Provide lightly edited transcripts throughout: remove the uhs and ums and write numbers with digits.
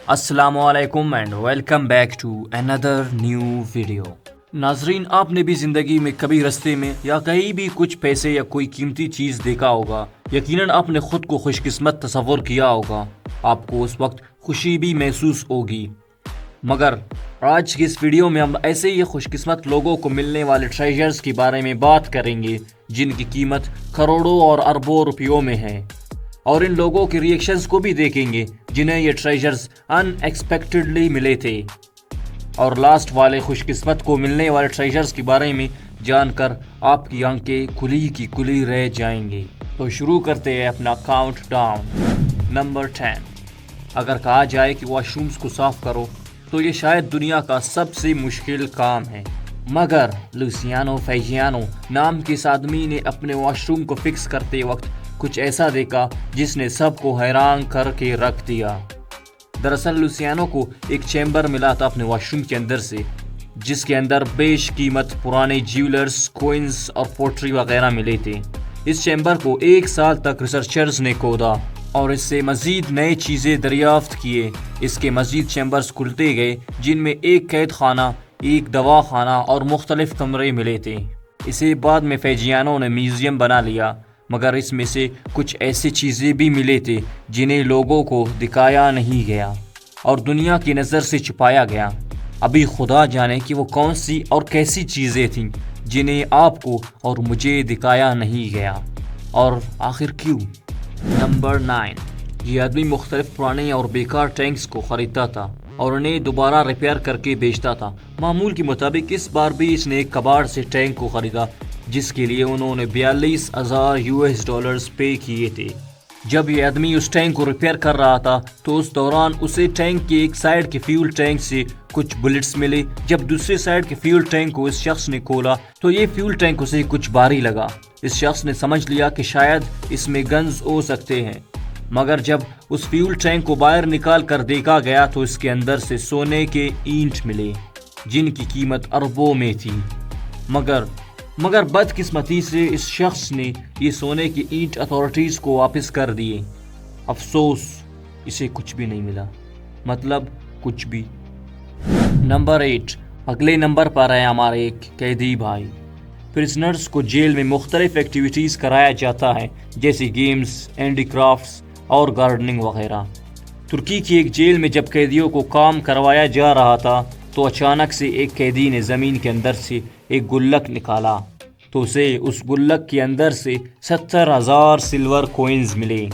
السلام علیکم and welcome back to another new video. ناظرین، آپ نے بھی زندگی میں کبھی رستے میں یا کہیں بھی کچھ پیسے یا کوئی قیمتی چیز دیکھا ہوگا۔ یقیناً آپ نے خود کو خوش قسمت تصور کیا ہوگا، آپ کو اس وقت خوشی بھی محسوس ہوگی۔ مگر آج کی اس ویڈیو میں ہم ایسے ہی خوش قسمت لوگوں کو ملنے والے ٹریجرز کے بارے میں بات کریں گے جن کی قیمت کروڑوں اور اربوں روپیوں میں ہے، اور ان لوگوں کے ری ایکشنز کو بھی دیکھیں گے جنہیں یہ ٹریجرز ان ایکسپیکٹڈلی ملے تھے۔ اور لاسٹ والے خوش قسمت کو ملنے والے ٹریجرز کے بارے میں جان کر آپ کی آنکھیں کھلی کی کھلی رہ جائیں گے۔ تو شروع کرتے ہیں اپنا کاؤنٹ ڈاؤن۔ نمبر 10، اگر کہا جائے کہ واش رومز کو صاف کرو تو یہ شاید دنیا کا سب سے مشکل کام ہے، مگر لوسیانو فیجیانو نام کے اس آدمی نے اپنے واش روم کو فکس کرتے وقت کچھ ایسا دیکھا جس نے سب کو حیران کر کے رکھ دیا۔ دراصل لوسیانو کو ایک چیمبر ملا تھا اپنے واش روم کے اندر سے، جس کے اندر بیش قیمت پرانے جیولرز، کوئنز اور پوٹری وغیرہ ملے تھے۔ اس چیمبر کو 1 سال تک ریسرچرز نے کھودا اور اس سے مزید نئے چیزیں دریافت کیے۔ اس کے مزید چیمبرز کھلتے گئے جن میں ایک قید خانہ، ایک دوا خانہ اور مختلف کمرے ملے تھے۔ اسے بعد میں فیجیانو نے میوزیم بنا لیا، مگر اس میں سے کچھ ایسی چیزیں بھی ملے تھے جنہیں لوگوں کو دکھایا نہیں گیا اور دنیا کی نظر سے چھپایا گیا۔ ابھی خدا جانے کہ وہ کون سی اور کیسی چیزیں تھیں جنہیں آپ کو اور مجھے دکھایا نہیں گیا، اور آخر کیوں؟ نمبر 9، یہ آدمی مختلف پرانے اور بیکار ٹینکس کو خریدتا تھا اور انہیں دوبارہ ریپیئر کر کے بیچتا تھا۔ معمول کے مطابق اس بار بھی اس نے ایک کباڑ سے ٹینک کو خریدا جس کے لیے انہوں نے $42,000 پے کیے تھے۔ جب یہ آدمی اس ٹینک کو ریپیئر کر رہا تھا تو اس دوران اسے ٹینک کے ایک سائیڈ کے فیول ٹینک سے کچھ بلٹس ملے۔ جب دوسرے سائیڈ کے فیول ٹینک کو اس شخص نے کھولا تو یہ فیول ٹینک اسے کچھ بھاری لگا۔ اس شخص نے سمجھ لیا کہ شاید اس میں گنز ہو سکتے ہیں، مگر جب اس فیول ٹینک کو باہر نکال کر دیکھا گیا تو اس کے اندر سے سونے کے اینٹ ملے جن کی قیمت اربوں میں تھی۔ مگر بدقسمتی سے اس شخص نے یہ سونے کے اینٹ اتھارٹیز کو واپس کر دیے۔ افسوس، اسے کچھ بھی نہیں ملا، مطلب کچھ بھی۔ نمبر 8، اگلے نمبر پر ہے ہمارے ایک قیدی بھائی۔ پرزنرز کو جیل میں مختلف ایکٹیویٹیز کرایا جاتا ہے جیسے گیمز، ہینڈی کرافٹس اور گارڈننگ وغیرہ۔ ترکی کی ایک جیل میں جب قیدیوں کو کام کروایا جا رہا تھا تو اچانک سے ایک قیدی نے زمین کے اندر سے ایک گلک نکالا تو اسے اس گلک کے اندر سے 70,000 سلور کوئنز ملے۔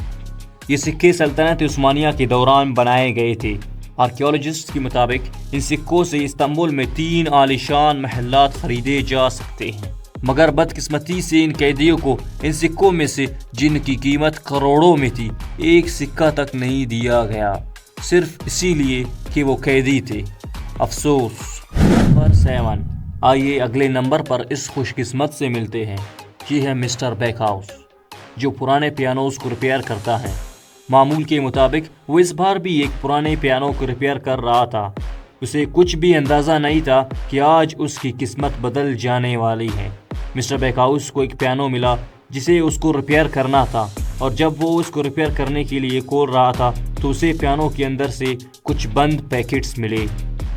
یہ سکے سلطنت عثمانیہ کے دوران بنائے گئے تھے۔ آرکیولوجسٹ کے مطابق ان سکوں سے استنبول میں 3 عالیشان محلات خریدے جا سکتے ہیں، مگر بدقسمتی سے ان قیدیوں کو ان سکوں میں سے جن کی قیمت کروڑوں میں تھی ایک سکہ تک نہیں دیا گیا، صرف اسی لیے کہ وہ قیدی تھے۔ افسوس۔ نمبر 7، آئیے اگلے نمبر پر اس خوش قسمت سے ملتے ہیں۔ یہ ہے مسٹر بیک ہاؤس، جو پرانے پیانوز کو ریپیئر کرتا ہے۔ معمول کے مطابق وہ اس بار بھی ایک پرانے پیانو کو ریپیئر کر رہا تھا۔ اسے کچھ بھی اندازہ نہیں تھا کہ آج اس کی قسمت بدل جانے والی ہے۔ مسٹر بیک ہاؤس کو ایک پیانو ملا جسے اس کو ریپیئر کرنا تھا، اور جب وہ اس کو ریپیئر کرنے کے لیے کھول رہا تھا تو اسے پیانو کے اندر سے کچھ بند پیکٹس ملے،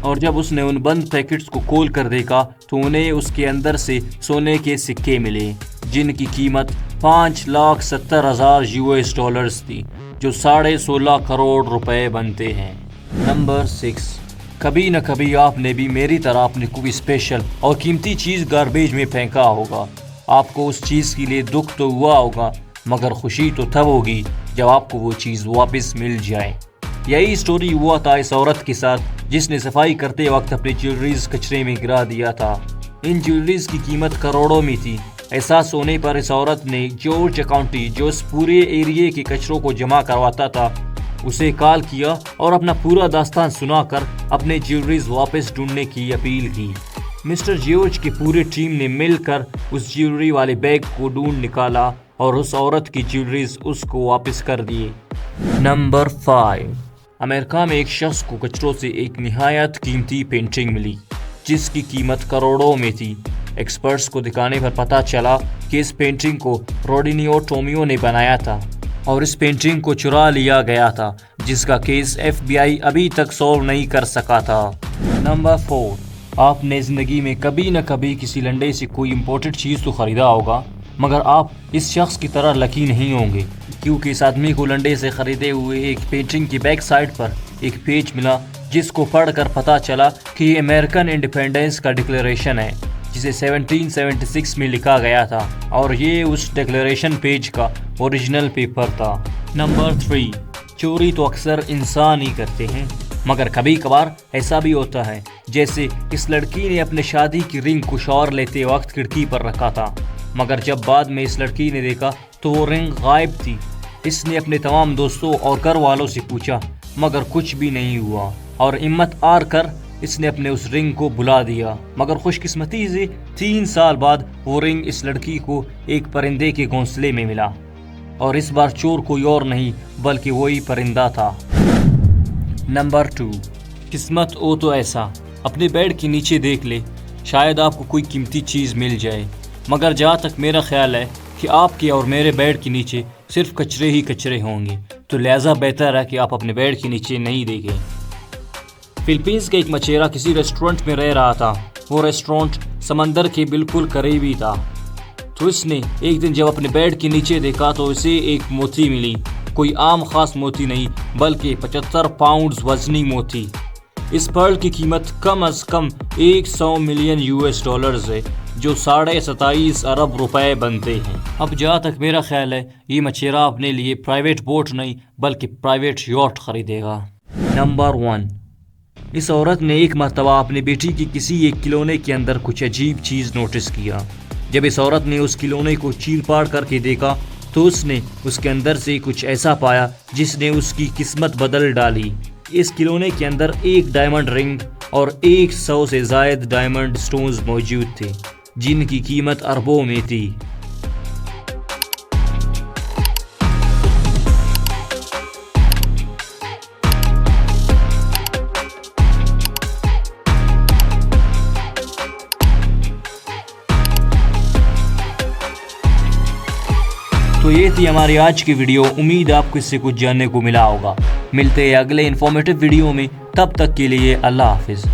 اور جب اس نے ان بند پیکٹس کو کھول کر دیکھا تو انہیں اس کے اندر سے سونے کے سکے ملے جن کی قیمت $5,70,000 تھی، جو 16.5 کروڑ روپے بنتے ہیں۔ نمبر 6، کبھی نہ کبھی آپ نے بھی میری طرح اپنی کوئی اسپیشل اور قیمتی چیز گاربیج میں پھینکا ہوگا۔ آپ کو اس چیز کے لیے دکھ تو ہوا ہوگا، مگر خوشی تو تب ہوگی جب آپ کو وہ چیز واپس مل جائے۔ یہی سٹوری ہوا تھا اس عورت کے ساتھ جس نے صفائی کرتے وقت اپنی جیولریز کچرے میں گرا دیا تھا۔ ان جیولریز کی قیمت کروڑوں میں تھی۔ احساس ہونے پر اس عورت نے جارج کاؤنٹی، جو اس پورے ایریے کے کچروں کو جمع کرواتا تھا، اسے کال کیا اور اپنا پورا داستان سنا کر اپنے جیولریز واپس ڈھونڈنے کی اپیل کی۔ مسٹر جارج کی پوری ٹیم نے مل کر اس جیولری والے بیگ کو ڈھونڈ نکالا اور اس عورت کی جیولریز اس کو واپس کر دیے۔ نمبر 5، امریکہ میں ایک شخص کو کچروں سے ایک نہایت قیمتی پینٹنگ ملی جس کی قیمت کروڑوں میں تھی۔ ایکسپرٹس کو دکھانے پر پتہ چلا کہ اس پینٹنگ کو روڈینیو ٹومیو نے بنایا تھا۔ اور اس پینٹنگ کو چرا لیا گیا تھا، جس کا کیس FBI ابھی تک سولو نہیں کر سکا تھا۔ نمبر 4، آپ نے زندگی میں کبھی نہ کبھی کسی لنڈے سے کوئی امپورٹنٹ چیز تو خریدا ہوگا، مگر آپ اس شخص کی طرح لکی نہیں ہوں گے، کیونکہ اس آدمی کو لنڈے سے خریدے ہوئے ایک پینٹنگ کی بیک سائڈ پر ایک پیج ملا، جس کو پڑھ کر پتہ چلا کہ یہ امریکن انڈیپینڈنس کا ڈکلیریشن ہے، جسے 1776 میں لکھا گیا تھا، اور یہ اس ڈکلیریشن پیج کا اوریجنل پیپر تھا۔ نمبر 3، چوری تو اکثر انسان ہی کرتے ہیں، مگر کبھی کبھار ایسا بھی ہوتا ہے، جیسے اس لڑکی نے اپنے شادی کی رنگ کو شاور لیتے وقت کھڑکی پر رکھا تھا، مگر جب بعد میں اس لڑکی نے دیکھا تو وہ رنگ غائب تھی۔ اس نے اپنے تمام دوستوں اور گھر والوں سے پوچھا، مگر کچھ بھی نہیں ہوا، اور ہمت ہار کر اس نے اپنے اس رنگ کو بھلا دیا، مگر خوش قسمتی سے 3 سال بعد وہ رنگ اس لڑکی کو ایک پرندے کے گھونسلے میں ملا، اور اس بار چور کوئی اور نہیں بلکہ وہی پرندہ تھا۔ نمبر 2، قسمت ہو تو ایسا اپنے بیڈ کے نیچے دیکھ لے، شاید آپ کو کوئی قیمتی چیز مل جائے، مگر جہاں تک میرا خیال ہے کہ آپ کے اور میرے بیڈ کے نیچے صرف کچرے ہی کچرے ہوں گے، تو لہٰذا بہتر ہے کہ آپ اپنے بیڈ کے نیچے نہیں دیکھیں۔ فلپینز کا ایک مچیرا کسی ریسٹورنٹ میں رہ رہا تھا، وہ ریسٹورنٹ سمندر کے بالکل قریب ہی تھا، تو اس نے ایک دن جب اپنے بیڈ کے نیچے دیکھا تو اسے ایک موتی ملی، کوئی عام خاص موتی نہیں بلکہ 75 پاؤنڈز وزنی موتی۔ اس پرل کی قیمت کم از کم 100 ملین $، ہے، جو 27.5 ارب روپے بنتے ہیں۔ اب جہاں تک میرا خیال ہے یہ مچیرا اپنے لیے پرائیویٹ بوٹ نہیں بلکہ پرائیویٹ یاٹ خریدے گا۔ نمبر 1، اس عورت نے ایک مرتبہ اپنی بیٹی کی کسی ایک کھلونے کے اندر کچھ عجیب چیز نوٹس کیا۔ جب اس عورت نے اس کھلونے کو چیر پاڑ کر کے دیکھا تو اس نے اس کے اندر سے کچھ ایسا پایا جس نے اس کی قسمت بدل ڈالی۔ اس کھلونے کے اندر ایک ڈائمنڈ رنگ اور 100 سے زائد ڈائمنڈ سٹونز موجود تھے، جن کی قیمت اربوں میں تھی۔ تو یہ تھی ہماری آج کی ویڈیو، امید آپ کو اس سے کچھ جاننے کو ملا ہوگا۔ ملتے ہیں اگلے انفارمیٹیو ویڈیو میں، تب تک کے لیے اللہ حافظ۔